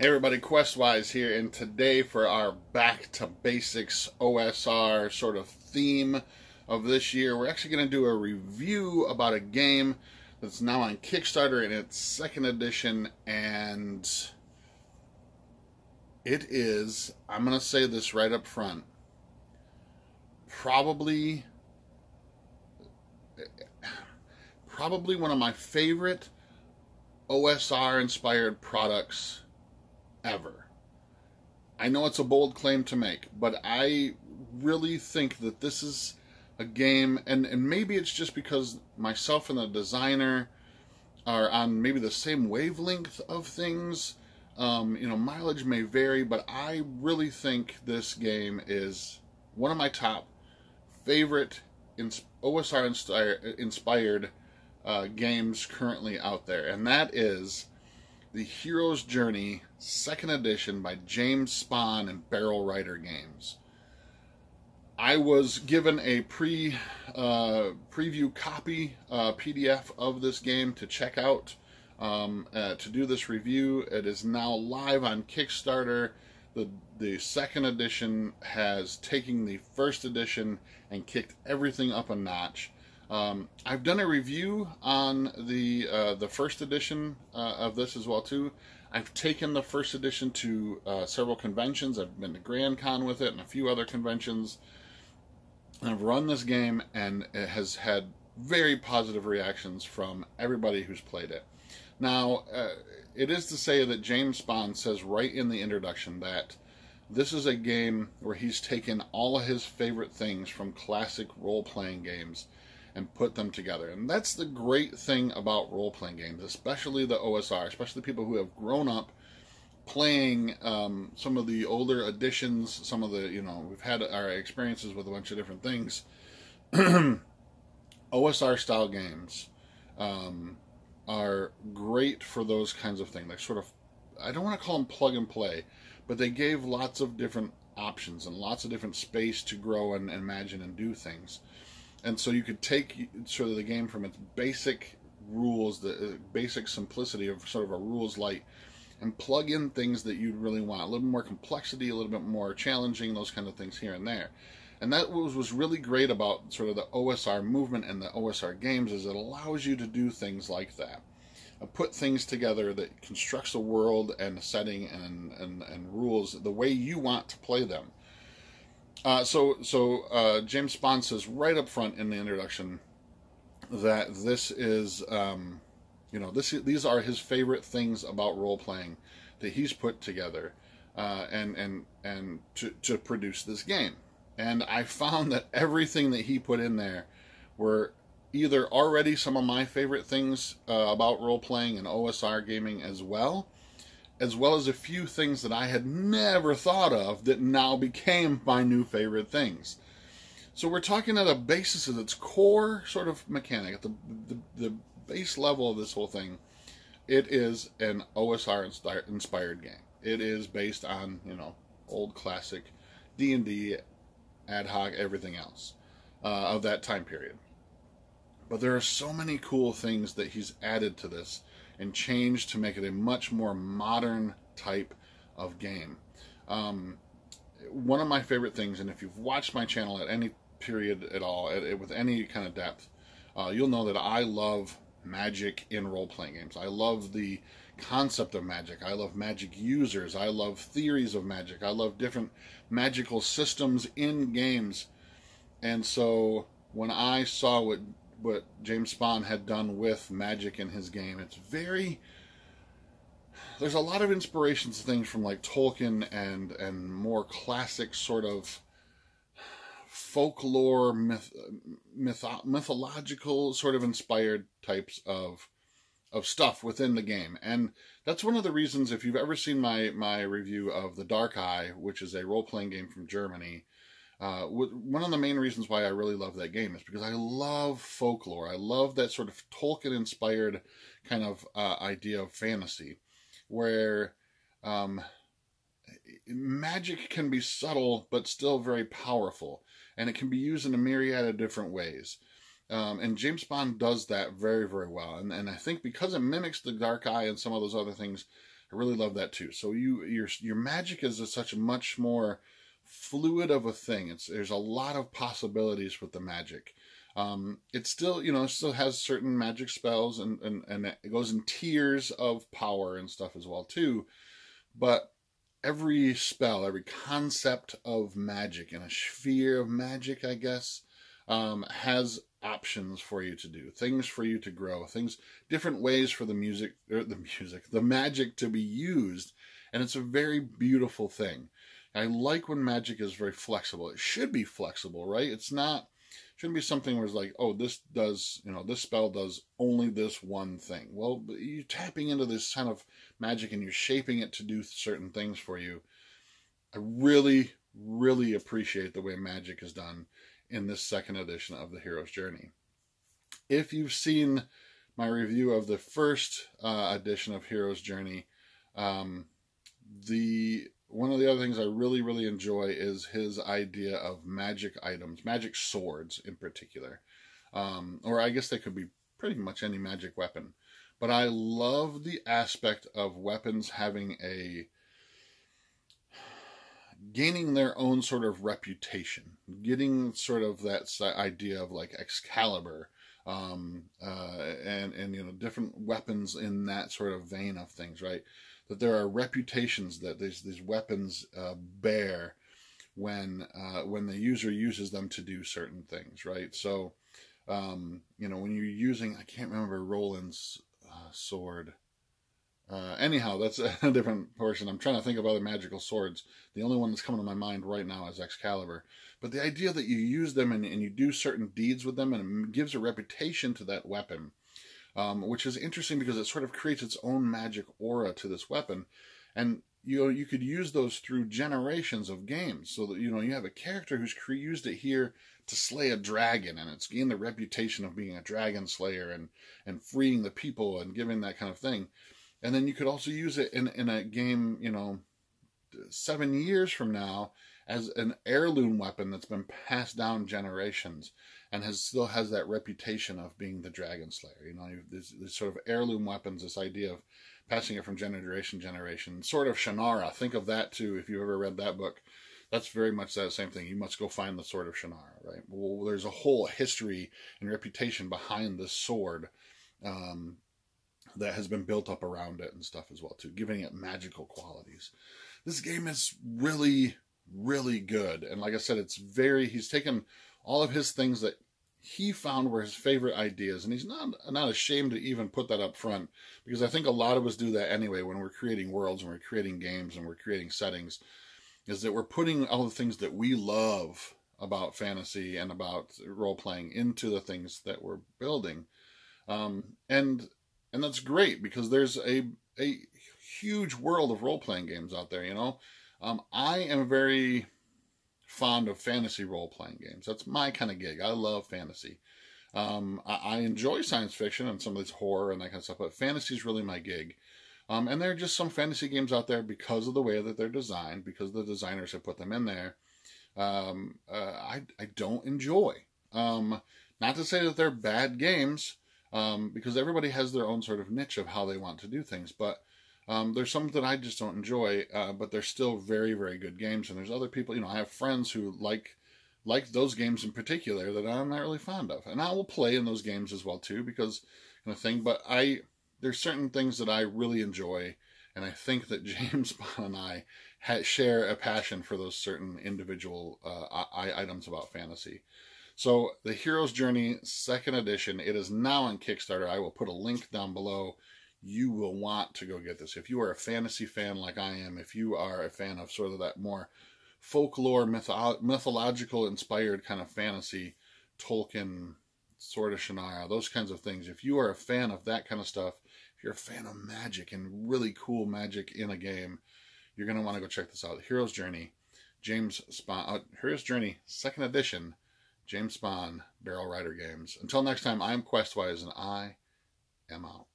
Hey everybody, Questwise here, and today for our Back to Basics OSR sort of theme of this year, we're actually going to do a review about a game that's now on Kickstarter in its second edition, and it is, I'm going to say this right up front, probably one of my favorite OSR-inspired products ever. I know it's a bold claim to make, but I really think that this is a game, and maybe it's just because myself and the designer are on maybe the same wavelength of things. Mileage may vary, but I really think this game is one of my top favorite OSR-inspired games currently out there, and that is The Hero's Journey, 2nd edition by James Spahn and Barrel Writer Games. I was given a preview copy, PDF of this game to check out, to do this review. It is now live on Kickstarter. The 2nd edition has taken the 1st edition and kicked everything up a notch. I've done a review on the 1st edition of this as well too. I've taken the 1st edition to several conventions. I've been to Grand Con with it and a few other conventions. And I've run this game, and it has had very positive reactions from everybody who's played it. Now, it is to say that James Spahn says right in the introduction that this is a game where he's taken all of his favorite things from classic role-playing games and put them together. And that's the great thing about role-playing games, especially the OSR, especially people who have grown up playing some of the older editions, some of the, we've had our experiences with a bunch of different things. OSR-style games are great for those kinds of things. Like sort of, I don't want to call them plug and play, but they gave lots of different options and lots of different space to grow and imagine and do things. And so you could take sort of the game from its basic rules, the basic simplicity of sort of a rules light, and plug in things that you'd really want. A little bit more complexity, a little bit more challenging, those kind of things here and there. And that was really great about sort of the OSR movement and the OSR games, is it allows you to do things like that. Put things together that constructs a world and a setting and rules the way you want to play them. So James Spahn says right up front in the introduction that this is, these are his favorite things about role playing that he's put together, and to produce this game. And I found that everything that he put in there were either already some of my favorite things about role playing and OSR gaming as well as a few things that I had never thought of that now became my new favorite things. So we're talking at a basis of its core sort of mechanic, at the base level of this whole thing. It is an OSR-inspired game. It is based on, old classic D&D, ad hoc, everything else of that time period. But there are so many cool things that he's added to this and changed to make it a much more modern type of game. One of my favorite things, and if you've watched my channel at any period at all, with any kind of depth, you'll know that I love magic in role-playing games. I love the concept of magic. I love magic users. I love theories of magic. I love different magical systems in games. And so when I saw what James Spahn had done with magic in his game, there's a lot of inspirations, things from like Tolkien and more classic sort of folklore, mythological sort of inspired types of stuff within the game. And that's one of the reasons, if you've ever seen my review of The Dark Eye, which is a role-playing game from Germany, one of the main reasons why I really love that game is because I love folklore. I love that sort of Tolkien-inspired kind of idea of fantasy, where magic can be subtle but still very powerful, and it can be used in a myriad of different ways. And James Spahn does that very, very well. And I think because it mimics The Dark Eye and some of those other things I really love that too. So your magic is such a much more fluid of a thing. There's a lot of possibilities with the magic. It still, still has certain magic spells, and it goes in tiers of power and stuff as well too. But every spell, every concept of magic, and a sphere of magic, I guess, has options for you to do, things for you to grow, different ways for the magic to be used, and it's a very beautiful thing. I like when magic is very flexible. It should be flexible, right? Shouldn't be something where it's like, oh, this spell does only this one thing. Well, you're tapping into this kind of magic and you're shaping it to do certain things for you. I really, really appreciate the way magic is done in this second edition of the Hero's Journey. If you've seen my review of the first edition of Hero's Journey, one of the other things I really, really enjoy is his idea of magic items, magic swords in particular. Or I guess they could be pretty much any magic weapon. But I love the aspect of weapons gaining their own sort of reputation, getting sort of that idea of like Excalibur, and different weapons in that sort of vein of things, right? That there are reputations that these weapons bear when the user uses them to do certain things, right? So, when you're using, I can't remember Roland's sword. Anyhow, that's a different portion. I'm trying to think of other magical swords. The only one that's coming to my mind right now is Excalibur. But the idea that you use them and you do certain deeds with them, and it gives a reputation to that weapon, which is interesting because it sort of creates its own magic aura to this weapon. And you could use those through generations of games. So that, you have a character who's used it here to slay a dragon, and it's gained the reputation of being a dragon slayer and freeing the people and giving that kind of thing. And then you could also use it in a game, 7 years from now as an heirloom weapon that's been passed down generations and still has that reputation of being the dragon slayer. This sort of heirloom weapons, this idea of passing it from generation to generation. Sort of Shannara. Think of that too, if you ever read that book. That's very much that same thing. You must go find the Sword of Shannara, right? Well, there's a whole history and reputation behind this sword that has been built up around it and stuff as well too, giving it magical qualities. This game is really, really good. And like I said, he's taken all of his things that he found were his favorite ideas, and he's not ashamed to even put that up front, because I think a lot of us do that anyway when we're creating worlds and we're creating games and we're creating settings, is that we're putting all the things that we love about fantasy and about role-playing into the things that we're building. And that's great, because there's a huge world of role-playing games out there, I am very fond of fantasy role-playing games. That's my kind of gig. I love fantasy. I enjoy science fiction and some of this horror and that kind of stuff, but fantasy is really my gig. And there are just some fantasy games out there, because of the way that they're designed, because the designers have put them in there, I don't enjoy. Not to say that they're bad games, because everybody has their own sort of niche of how they want to do things. But there's some that I just don't enjoy, but they're still very, very good games. And there's other people, I have friends who like those games in particular that I'm not really fond of. And I will play in those games as well too, because kind of thing. But there's certain things that I really enjoy, and I think that James Bond and I share a passion for those certain individual items about fantasy. So the Hero's Journey 2nd edition, it is now on Kickstarter. I will put a link down below. You will want to go get this. If you are a fantasy fan like I am, if you are a fan of sort of that more folklore, mythological inspired kind of fantasy, Tolkien, Sword of Shannara, those kinds of things. If you are a fan of that kind of stuff, if you're a fan of magic and really cool magic in a game, you're going to want to go check this out. Hero's Journey, Hero's Journey 2nd edition, James Bond, Barrel Rider Games. Until next time, I'm Questwise, and I am out.